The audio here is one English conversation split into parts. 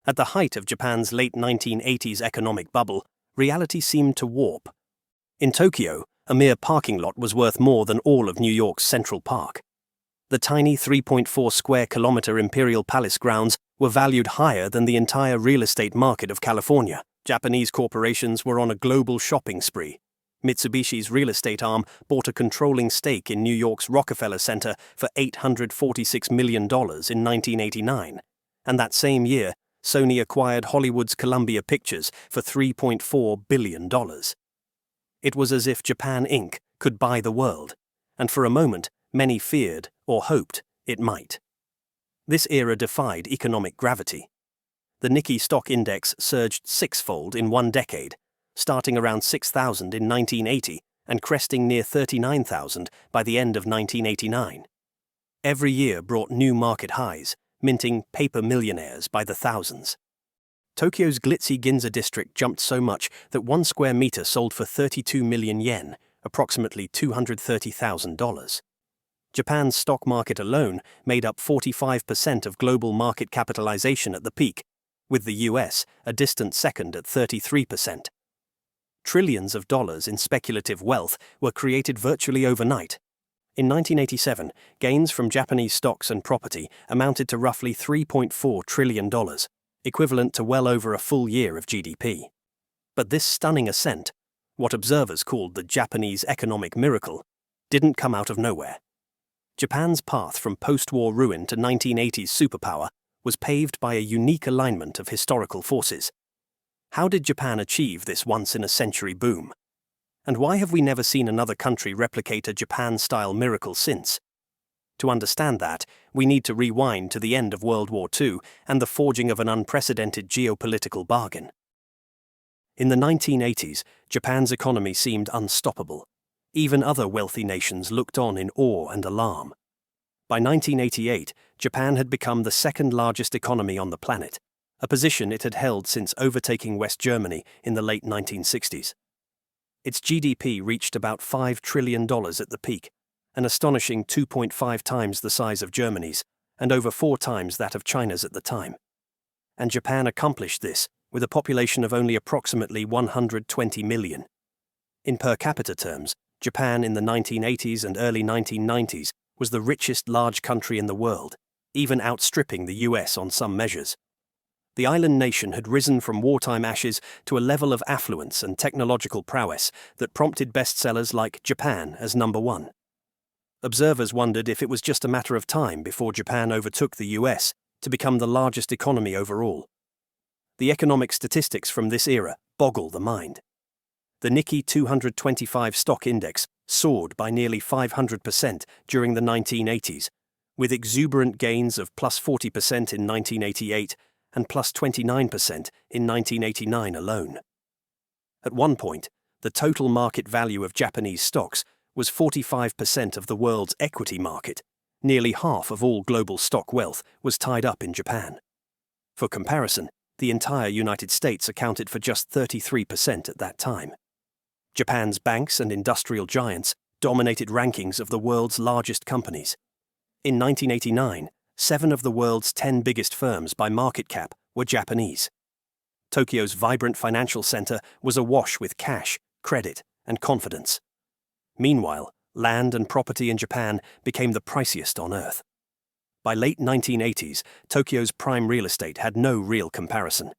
At the height of Japan's late 1980s economic bubble, reality seemed to warp. In Tokyo, a mere parking lot was worth more than all of New York's Central Park. The tiny 3.4 square kilometer Imperial Palace grounds were valued higher than the entire real estate market of California. Japanese corporations were on a global shopping spree. Mitsubishi's real estate arm bought a controlling stake in New York's Rockefeller Center for $846 million in 1989, and that same year, Sony acquired Hollywood's Columbia Pictures for $3.4 billion. It was as if Japan Inc. could buy the world, and for a moment, many feared or hoped it might. This era defied economic gravity. The Nikkei stock index surged sixfold in one decade, starting around 6,000 in 1980 and cresting near 39,000 by the end of 1989. Every year brought new market highs, minting paper millionaires by the thousands. Tokyo's glitzy Ginza district jumped so much that 1 square meter sold for 32 million yen, approximately $230,000. Japan's stock market alone made up 45% of global market capitalization at the peak, with the US a distant second at 33%. Trillions of dollars in speculative wealth were created virtually overnight. In 1987, gains from Japanese stocks and property amounted to roughly $3.4 trillion, equivalent to well over a full year of GDP. But this stunning ascent, what observers called the Japanese economic miracle, didn't come out of nowhere. Japan's path from post-war ruin to 1980s superpower was paved by a unique alignment of historical forces. How did Japan achieve this once-in-a-century boom? And why have we never seen another country replicate a Japan-style miracle since? To understand that, we need to rewind to the end of World War II and the forging of an unprecedented geopolitical bargain. In the 1980s, Japan's economy seemed unstoppable. Even other wealthy nations looked on in awe and alarm. By 1988, Japan had become the second largest economy on the planet, a position it had held since overtaking West Germany in the late 1960s. Its GDP reached about $5 trillion at the peak, an astonishing 2.5 times the size of Germany's and over 4 times that of China's at the time. And Japan accomplished this with a population of only approximately 120 million. In per capita terms, Japan in the 1980s and early 1990s was the richest large country in the world, even outstripping the US on some measures. The island nation had risen from wartime ashes to a level of affluence and technological prowess that prompted bestsellers like Japan as #1. Observers wondered if it was just a matter of time before Japan overtook the US to become the largest economy overall. The economic statistics from this era boggle the mind. The Nikkei 225 stock index soared by nearly 500% during the 1980s, with exuberant gains of plus 40% in 1988 and plus 29% in 1989 alone. At one point, the total market value of Japanese stocks was 45% of the world's equity market. Nearly half of all global stock wealth was tied up in Japan. For comparison, the entire United States accounted for just 33% at that time. Japan's banks and industrial giants dominated rankings of the world's largest companies. In 1989, 7 of the world's 10 biggest firms by market cap were Japanese. Tokyo's vibrant financial center was awash with cash, credit, and confidence. Meanwhile, land and property in Japan became the priciest on earth. By late 1980s, Tokyo's prime real estate had no real comparison.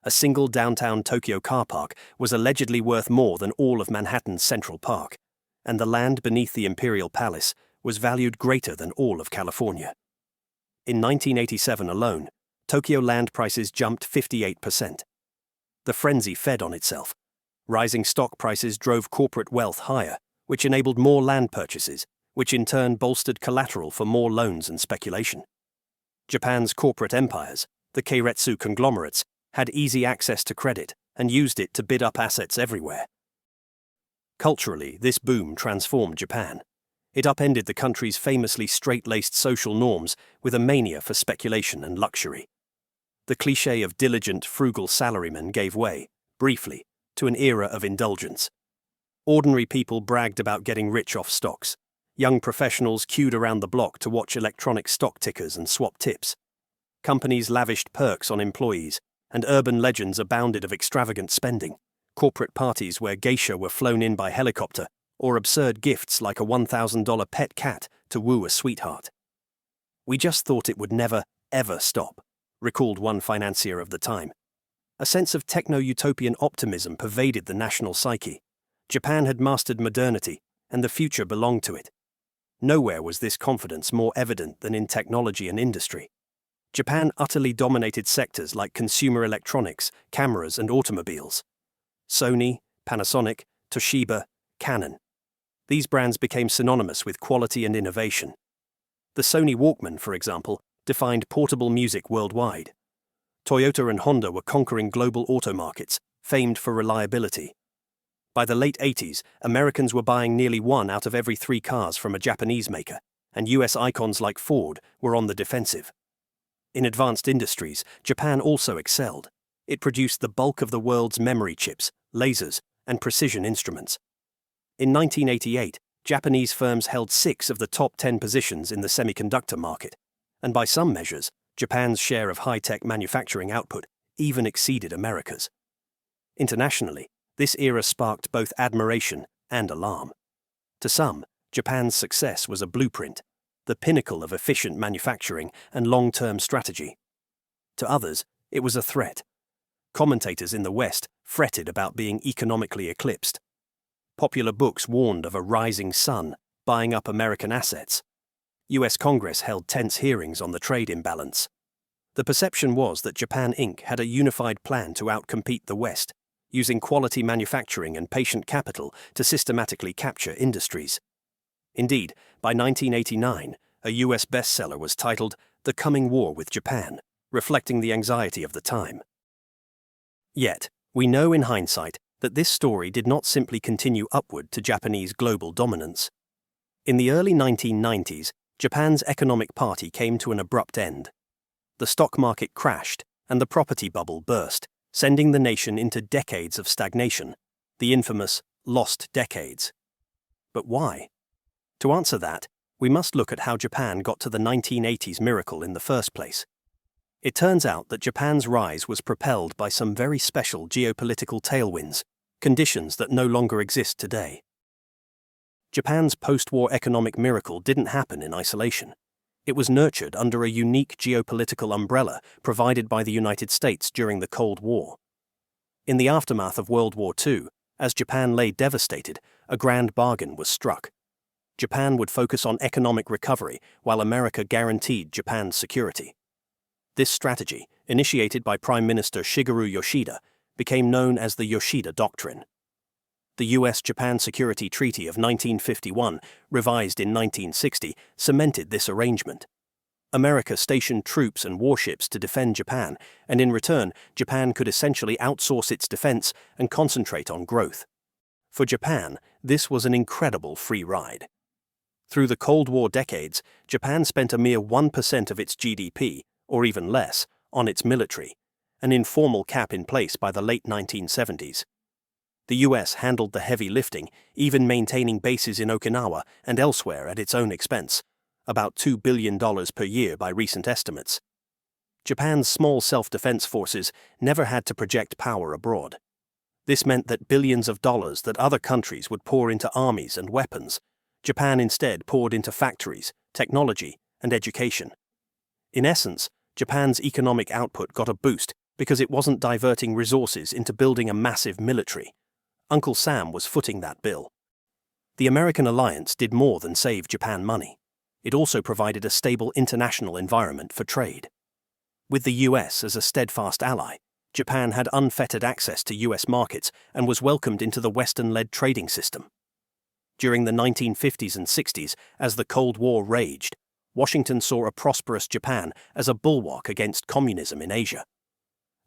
A single downtown Tokyo car park was allegedly worth more than all of Manhattan's Central Park, and the land beneath the Imperial Palace was valued greater than all of California. In 1987 alone, Tokyo land prices jumped 58%. The frenzy fed on itself. Rising stock prices drove corporate wealth higher, which enabled more land purchases, which in turn bolstered collateral for more loans and speculation. Japan's corporate empires, the keiretsu conglomerates, had easy access to credit and used it to bid up assets everywhere. Culturally, this boom transformed Japan. It upended the country's famously straight-laced social norms with a mania for speculation and luxury. The cliché of diligent, frugal salarymen gave way, briefly, to an era of indulgence. Ordinary people bragged about getting rich off stocks. Young professionals queued around the block to watch electronic stock tickers and swap tips. Companies lavished perks on employees, and urban legends abounded of extravagant spending, corporate parties where geisha were flown in by helicopter, or absurd gifts like a $1,000 pet cat to woo a sweetheart. "We just thought it would never, ever stop," recalled one financier of the time. A sense of techno-utopian optimism pervaded the national psyche. Japan had mastered modernity, and the future belonged to it. Nowhere was this confidence more evident than in technology and industry. Japan utterly dominated sectors like consumer electronics, cameras, and automobiles. Sony, Panasonic, Toshiba, Canon. These brands became synonymous with quality and innovation. The Sony Walkman, for example, defined portable music worldwide. Toyota and Honda were conquering global auto markets, famed for reliability. By the late 80s, Americans were buying nearly 1 out of every 3 cars from a Japanese maker, and US icons like Ford were on the defensive. In advanced industries, Japan also excelled. It produced the bulk of the world's memory chips, lasers, and precision instruments. In 1988, Japanese firms held 6 of the top 10 positions in the semiconductor market, and by some measures, Japan's share of high-tech manufacturing output even exceeded America's. Internationally, this era sparked both admiration and alarm. To some, Japan's success was a blueprint, the pinnacle of efficient manufacturing and long-term strategy. To others, it was a threat. Commentators in the West fretted about being economically eclipsed. Popular books warned of a rising sun buying up American assets. US Congress held tense hearings on the trade imbalance. The perception was that Japan Inc. had a unified plan to outcompete the West, using quality manufacturing and patient capital to systematically capture industries. Indeed, by 1989, a US bestseller was titled The Coming War with Japan, reflecting the anxiety of the time. Yet, we know in hindsight that this story did not simply continue upward to Japanese global dominance. In the early 1990s, Japan's economic party came to an abrupt end. The stock market crashed, and the property bubble burst, sending the nation into decades of stagnation, the infamous lost decades. But why? To answer that, we must look at how Japan got to the 1980s miracle in the first place. It turns out that Japan's rise was propelled by some very special geopolitical tailwinds, conditions that no longer exist today. Japan's post-war economic miracle didn't happen in isolation. It was nurtured under a unique geopolitical umbrella provided by the United States during the Cold War. In the aftermath of World War II, as Japan lay devastated, a grand bargain was struck. Japan would focus on economic recovery while America guaranteed Japan's security. This strategy, initiated by Prime Minister Shigeru Yoshida, became known as the Yoshida Doctrine. The US-Japan Security Treaty of 1951, revised in 1960, cemented this arrangement. America stationed troops and warships to defend Japan, and in return, Japan could essentially outsource its defense and concentrate on growth. For Japan, this was an incredible free ride. Through the Cold War decades, Japan spent a mere 1% of its GDP, or even less, on its military, an informal cap in place by the late 1970s. The US handled the heavy lifting, even maintaining bases in Okinawa and elsewhere at its own expense, about $2 billion per year by recent estimates. Japan's small self-defense forces never had to project power abroad. This meant that billions of dollars that other countries would pour into armies and weapons, Japan instead poured into factories, technology, and education. In essence, Japan's economic output got a boost because it wasn't diverting resources into building a massive military. Uncle Sam was footing that bill. The American alliance did more than save Japan money. It also provided a stable international environment for trade. With the US as a steadfast ally, Japan had unfettered access to US markets and was welcomed into the Western-led trading system. During the 1950s and 60s, as the Cold War raged, Washington saw a prosperous Japan as a bulwark against communism in Asia.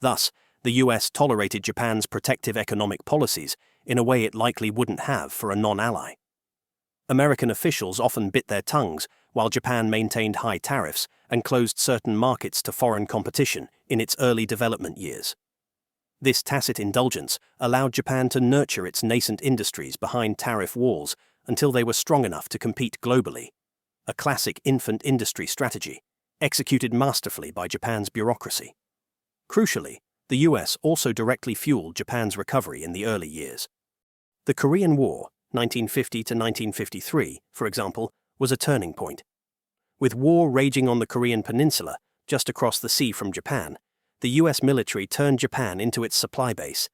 Thus, the US tolerated Japan's protective economic policies in a way it likely wouldn't have for a non-ally. American officials often bit their tongues while Japan maintained high tariffs and closed certain markets to foreign competition in its early development years. This tacit indulgence allowed Japan to nurture its nascent industries behind tariff walls until they were strong enough to compete globally, a classic infant industry strategy, executed masterfully by Japan's bureaucracy. Crucially, the US also directly fueled Japan's recovery in the early years. The Korean War, 1950 to 1953, for example, was a turning point. With war raging on the Korean peninsula, just across the sea from Japan, the US military turned Japan into its supply base.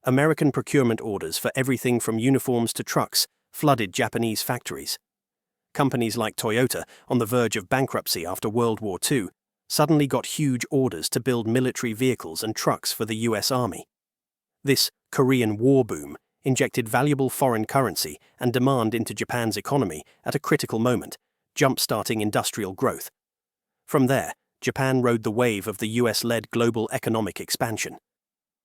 American procurement orders for everything from uniforms to trucks flooded Japanese factories. Companies like Toyota, on the verge of bankruptcy after World War II, suddenly got huge orders to build military vehicles and trucks for the US Army. This Korean war boom injected valuable foreign currency and demand into Japan's economy at a critical moment, jump-starting industrial growth. From there, Japan rode the wave of the US-led global economic expansion.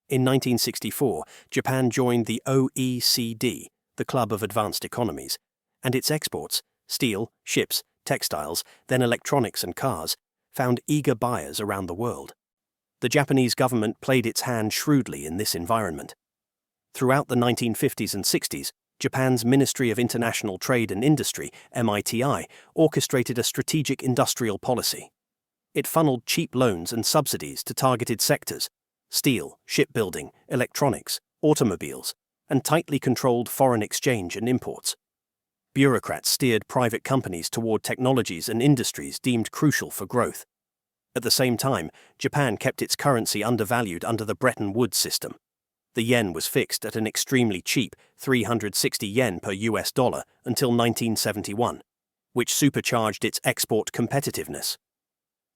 In 1964, Japan joined the OECD, the Club of Advanced Economies, and its exports, steel, ships, textiles, then electronics and cars, found eager buyers around the world. The Japanese government played its hand shrewdly in this environment. Throughout the 1950s and 60s, Japan's Ministry of International Trade and Industry, MITI, orchestrated a strategic industrial policy. It funneled cheap loans and subsidies to targeted sectors: steel, shipbuilding, electronics, automobiles, and tightly controlled foreign exchange and imports. Bureaucrats steered private companies toward technologies and industries deemed crucial for growth. At the same time, Japan kept its currency undervalued under the Bretton Woods system. The yen was fixed at an extremely cheap 360 yen per US dollar until 1971, which supercharged its export competitiveness.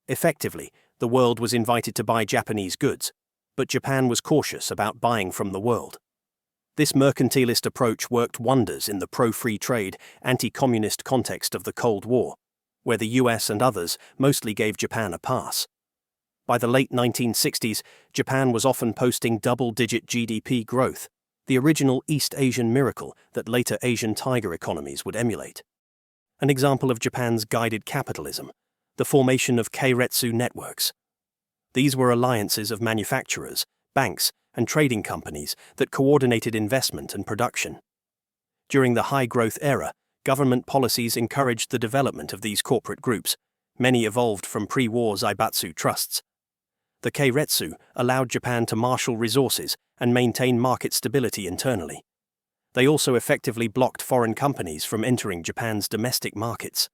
Effectively, the world was invited to buy Japanese goods, but Japan was cautious about buying from the world. This mercantilist approach worked wonders in the pro-free trade, anti-communist context of the Cold War, where the US and others mostly gave Japan a pass. By the late 1960s, Japan was often posting double-digit GDP growth, the original East Asian miracle that later Asian tiger economies would emulate. An example of Japan's guided capitalism, the formation of keiretsu networks. These were alliances of manufacturers, banks, and trading companies that coordinated investment and production. During the high-growth era, government policies encouraged the development of these corporate groups. Many evolved from pre-war zaibatsu trusts. The keiretsu allowed Japan to marshal resources and maintain market stability internally. They also effectively blocked foreign companies from entering Japan's domestic markets.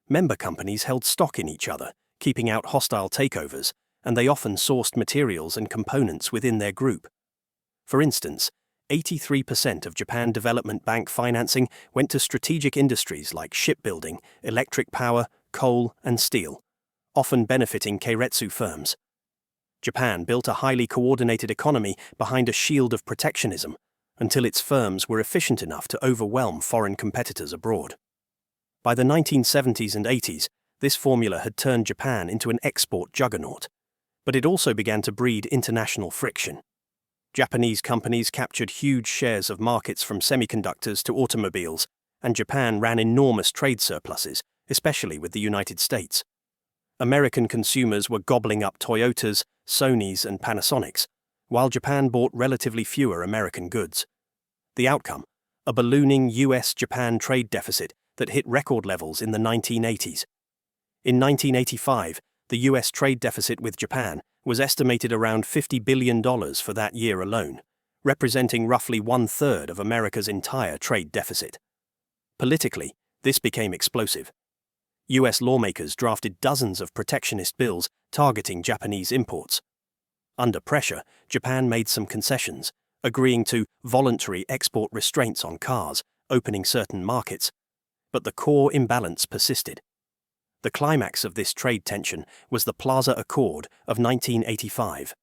Member companies held stock in each other, keeping out hostile takeovers, and they often sourced materials and components within their group. For instance, 83% of Japan Development Bank financing went to strategic industries like shipbuilding, electric power, coal, and steel, often benefiting keiretsu firms. Japan built a highly coordinated economy behind a shield of protectionism until its firms were efficient enough to overwhelm foreign competitors abroad. By the 1970s and 80s, this formula had turned Japan into an export juggernaut, but it also began to breed international friction. Japanese companies captured huge shares of markets from semiconductors to automobiles, and Japan ran enormous trade surpluses, especially with the United States. American consumers were gobbling up Toyotas, Sonys, and Panasonics, while Japan bought relatively fewer American goods. The outcome: a ballooning US-Japan trade deficit that hit record levels in the 1980s. In 1985, the US trade deficit with Japan was estimated around $50 billion for that year alone, representing roughly one-third of America's entire trade deficit. Politically, this became explosive. US lawmakers drafted dozens of protectionist bills targeting Japanese imports. Under pressure, Japan made some concessions, agreeing to voluntary export restraints on cars, opening certain markets. But the core imbalance persisted. The climax of this trade tension was the Plaza Accord of 1985.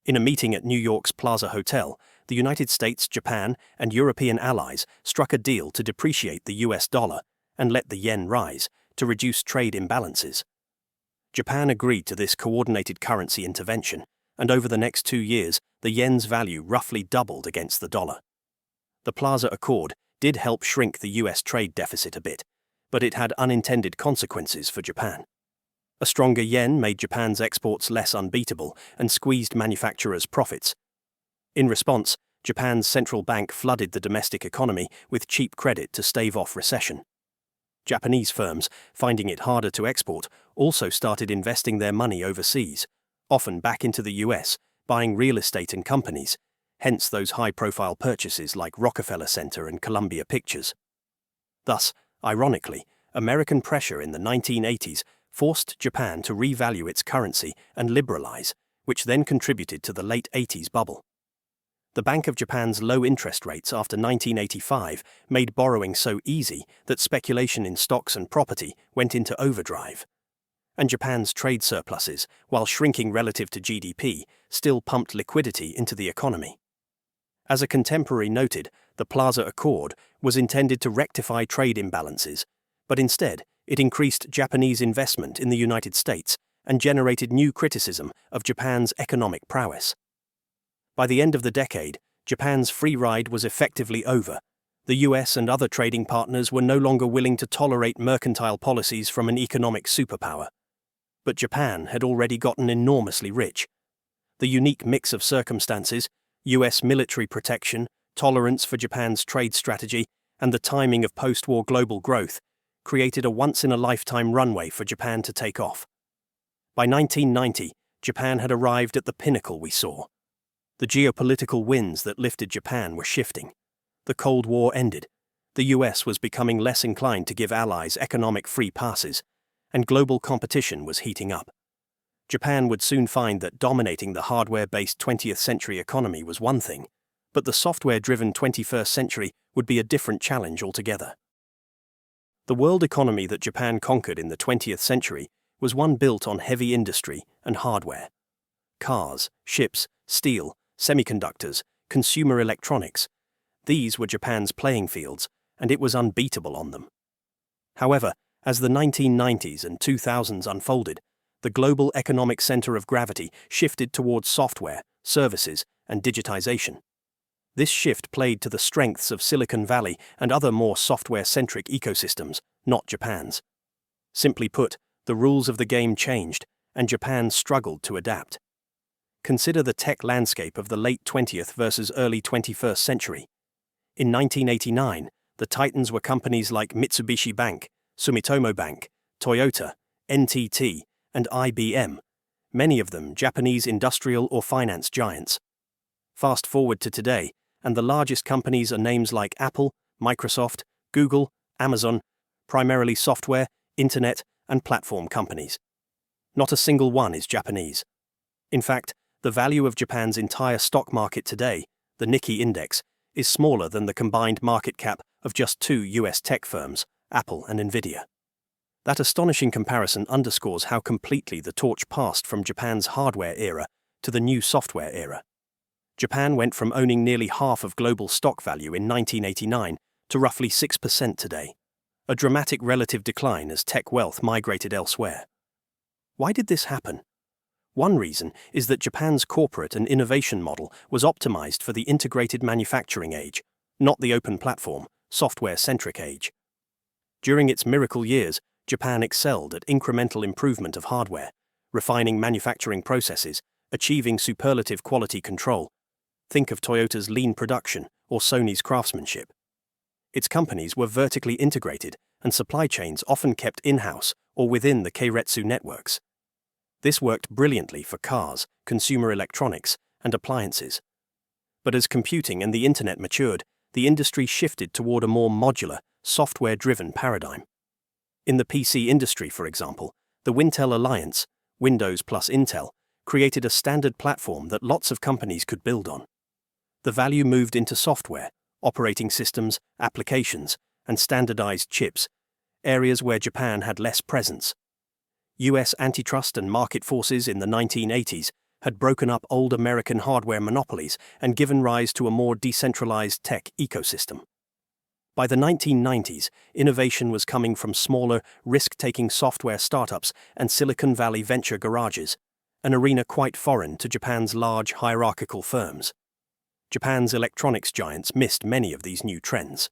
In a meeting at New York's Plaza Hotel, the United States, Japan, and European allies struck a deal to depreciate the US dollar and let the yen rise to reduce trade imbalances. Japan agreed to this coordinated currency intervention, and over the next 2 years, the yen's value roughly doubled against the dollar. The Plaza Accord did help shrink the US trade deficit a bit, but it had unintended consequences for Japan. A stronger yen made Japan's exports less unbeatable and squeezed manufacturers' profits. In response, Japan's central bank flooded the domestic economy with cheap credit to stave off recession. Japanese firms, finding it harder to export, also started investing their money overseas, often back into the US, buying real estate and companies, hence those high-profile purchases like Rockefeller Center and Columbia Pictures. Thus, ironically, American pressure in the 1980s forced Japan to revalue its currency and liberalize, which then contributed to the late 80s bubble. The Bank of Japan's low interest rates after 1985 made borrowing so easy that speculation in stocks and property went into overdrive. And Japan's trade surpluses, while shrinking relative to GDP, still pumped liquidity into the economy. As a contemporary noted, the Plaza Accord was intended to rectify trade imbalances, but instead it increased Japanese investment in the United States and generated new criticism of Japan's economic prowess. By the end of the decade, Japan's free ride was effectively over. The US and other trading partners were no longer willing to tolerate mercantile policies from an economic superpower. But Japan had already gotten enormously rich. The unique mix of circumstances, US military protection, tolerance for Japan's trade strategy, and the timing of post-war global growth, created a once-in-a-lifetime runway for Japan to take off. By 1990, Japan had arrived at the pinnacle we saw. The geopolitical winds that lifted Japan were shifting. The Cold War ended. The US was becoming less inclined to give allies economic free passes, and global competition was heating up. Japan would soon find that dominating the hardware-based 20th century economy was one thing, but the software-driven 21st century would be a different challenge altogether. The world economy that Japan conquered in the 20th century was one built on heavy industry and hardware. Cars, ships, steel, semiconductors, consumer electronics. These were Japan's playing fields, and it was unbeatable on them. However, as the 1990s and 2000s unfolded, the global economic center of gravity shifted towards software, services, and digitization. This shift played to the strengths of Silicon Valley and other more software-centric ecosystems, not Japan's. Simply put, the rules of the game changed, and Japan struggled to adapt. Consider the tech landscape of the late 20th versus early 21st century. In 1989, the titans were companies like Mitsubishi Bank, Sumitomo Bank, Toyota, NTT, and IBM, many of them Japanese industrial or finance giants. Fast forward to today, and the largest companies are names like Apple, Microsoft, Google, Amazon, primarily software, internet, and platform companies. Not a single one is Japanese. In fact, the value of Japan's entire stock market today, the Nikkei index, is smaller than the combined market cap of just two US tech firms, Apple and Nvidia. That astonishing comparison underscores how completely the torch passed from Japan's hardware era to the new software era. Japan went from owning nearly half of global stock value in 1989 to roughly 6% today, a dramatic relative decline as tech wealth migrated elsewhere. Why did this happen? One reason is that Japan's corporate and innovation model was optimized for the integrated manufacturing age, not the open platform, software-centric age. During its miracle years, Japan excelled at incremental improvement of hardware, refining manufacturing processes, achieving superlative quality control. Think of Toyota's lean production or Sony's craftsmanship. Its companies were vertically integrated, and supply chains often kept in-house or within the keiretsu networks. This worked brilliantly for cars, consumer electronics, and appliances. But as computing and the internet matured, the industry shifted toward a more modular, software-driven paradigm. In the PC industry, for example, the Wintel Alliance, Windows plus Intel, created a standard platform that lots of companies could build on. The value moved into software, operating systems, applications, and standardized chips, areas where Japan had less presence. US antitrust and market forces in the 1980s had broken up old American hardware monopolies and given rise to a more decentralized tech ecosystem. By the 1990s, innovation was coming from smaller, risk-taking software startups and Silicon Valley venture garages, an arena quite foreign to Japan's large hierarchical firms. Japan's electronics giants missed many of these new trends.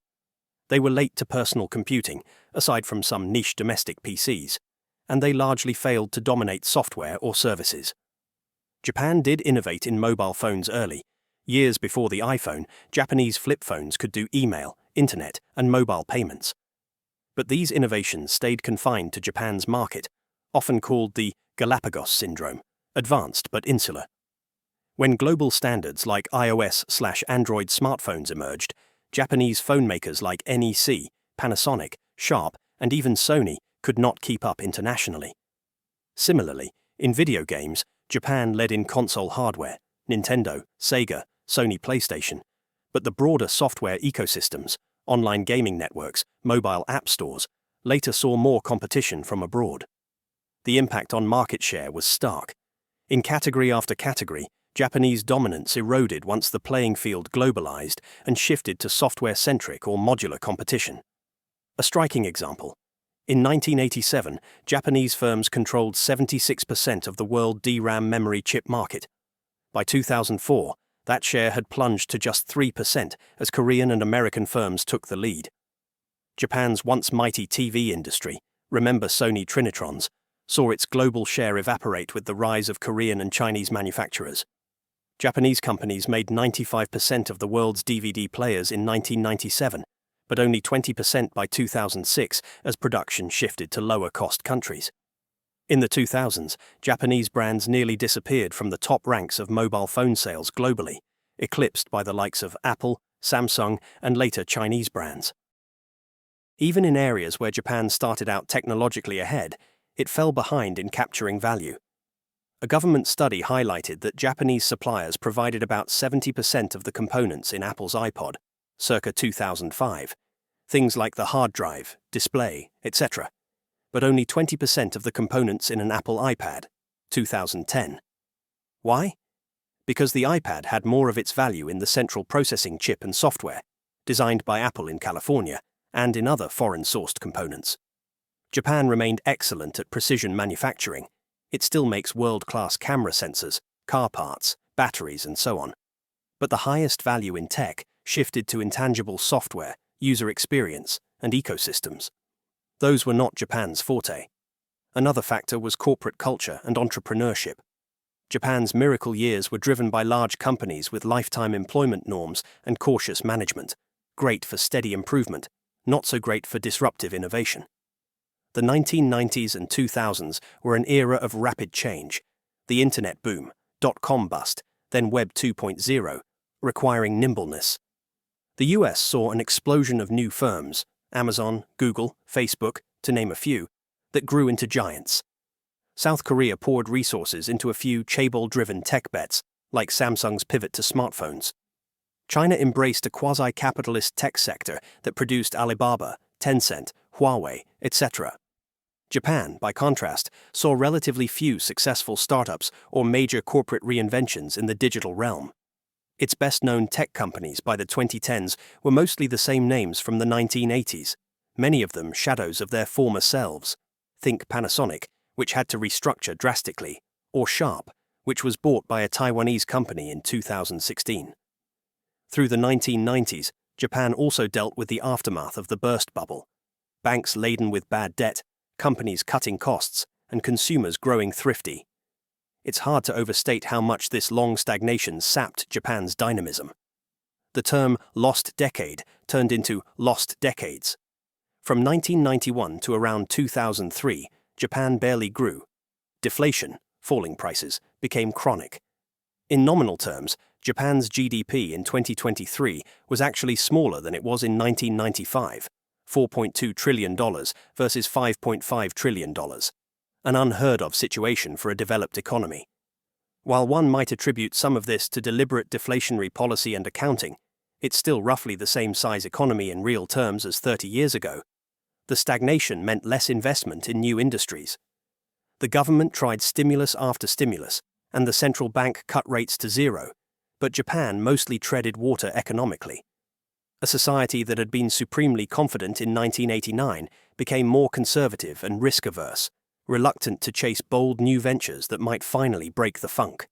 They were late to personal computing, aside from some niche domestic PCs, and they largely failed to dominate software or services. Japan did innovate in mobile phones early. Years before the iPhone, Japanese flip phones could do email, internet, and mobile payments. But these innovations stayed confined to Japan's market, often called the Galapagos syndrome, advanced but insular. When global standards like iOS/Android smartphones emerged, Japanese phone makers like NEC, Panasonic, Sharp, and even Sony could not keep up internationally. Similarly, in video games, Japan led in console hardware, Nintendo, Sega, Sony PlayStation, but the broader software ecosystems, online gaming networks, mobile app stores, later saw more competition from abroad. The impact on market share was stark. In category after category, Japanese dominance eroded once the playing field globalized and shifted to software-centric or modular competition. A striking example. In 1987, Japanese firms controlled 76% of the world DRAM memory chip market. By 2004, that share had plunged to just 3% as Korean and American firms took the lead. Japan's once mighty TV industry, remember Sony Trinitrons, saw its global share evaporate with the rise of Korean and Chinese manufacturers. Japanese companies made 95% of the world's DVD players in 1997, but only 20% by 2006 as production shifted to lower-cost countries. In the 2000s, Japanese brands nearly disappeared from the top ranks of mobile phone sales globally, eclipsed by the likes of Apple, Samsung, and later Chinese brands. Even in areas where Japan started out technologically ahead, it fell behind in capturing value. A government study highlighted that Japanese suppliers provided about 70% of the components in Apple's iPod, circa 2005, things like the hard drive, display, etc., but only 20% of the components in an Apple iPad, 2010. Why? Because the iPad had more of its value in the central processing chip and software, designed by Apple in California, and in other foreign-sourced components. Japan remained excellent at precision manufacturing. It still makes world-class camera sensors, car parts, batteries, and so on. But the highest value in tech shifted to intangible software, user experience, and ecosystems. Those were not Japan's forte. Another factor was corporate culture and entrepreneurship. Japan's miracle years were driven by large companies with lifetime employment norms and cautious management, great for steady improvement, not so great for disruptive innovation. The 1990s and 2000s were an era of rapid change, the internet boom, dot-com bust, then Web 2.0, requiring nimbleness. The US saw an explosion of new firms, Amazon, Google, Facebook, to name a few, that grew into giants. South Korea poured resources into a few chaebol-driven tech bets, like Samsung's pivot to smartphones. China embraced a quasi-capitalist tech sector that produced Alibaba, Tencent, Huawei, etc. Japan, by contrast, saw relatively few successful startups or major corporate reinventions in the digital realm. Its best-known tech companies by the 2010s were mostly the same names from the 1980s, many of them shadows of their former selves. Think Panasonic, which had to restructure drastically, or Sharp, which was bought by a Taiwanese company in 2016. Through the 1990s, Japan also dealt with the aftermath of the burst bubble. Banks laden with bad debt, companies cutting costs, and consumers growing thrifty. It's hard to overstate how much this long stagnation sapped Japan's dynamism. The term lost decade turned into lost decades. From 1991 to around 2003, Japan barely grew. Deflation, falling prices, became chronic. In nominal terms, Japan's GDP in 2023 was actually smaller than it was in 1995, $4.2 trillion versus $5.5 trillion, an unheard-of situation for a developed economy. While one might attribute some of this to deliberate deflationary policy and accounting, it's still roughly the same size economy in real terms as 30 years ago. The stagnation meant less investment in new industries. The government tried stimulus after stimulus, and the central bank cut rates to zero, but Japan mostly treaded water economically. A society that had been supremely confident in 1989 became more conservative and risk-averse, reluctant to chase bold new ventures that might finally break the funk.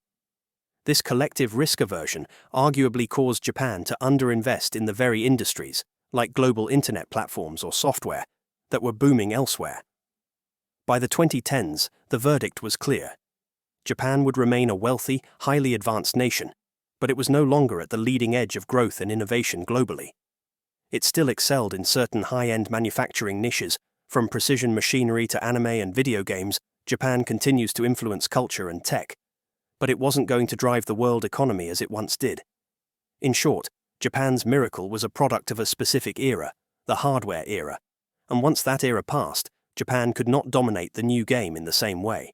This collective risk aversion arguably caused Japan to underinvest in the very industries, like global internet platforms or software, that were booming elsewhere. By the 2010s, the verdict was clear. Japan would remain a wealthy, highly advanced nation, but it was no longer at the leading edge of growth and innovation globally. It still excelled in certain high-end manufacturing niches. From precision machinery to anime and video games, Japan continues to influence culture and tech. But it wasn't going to drive the world economy as it once did. In short, Japan's miracle was a product of a specific era, the hardware era. And once that era passed, Japan could not dominate the new game in the same way.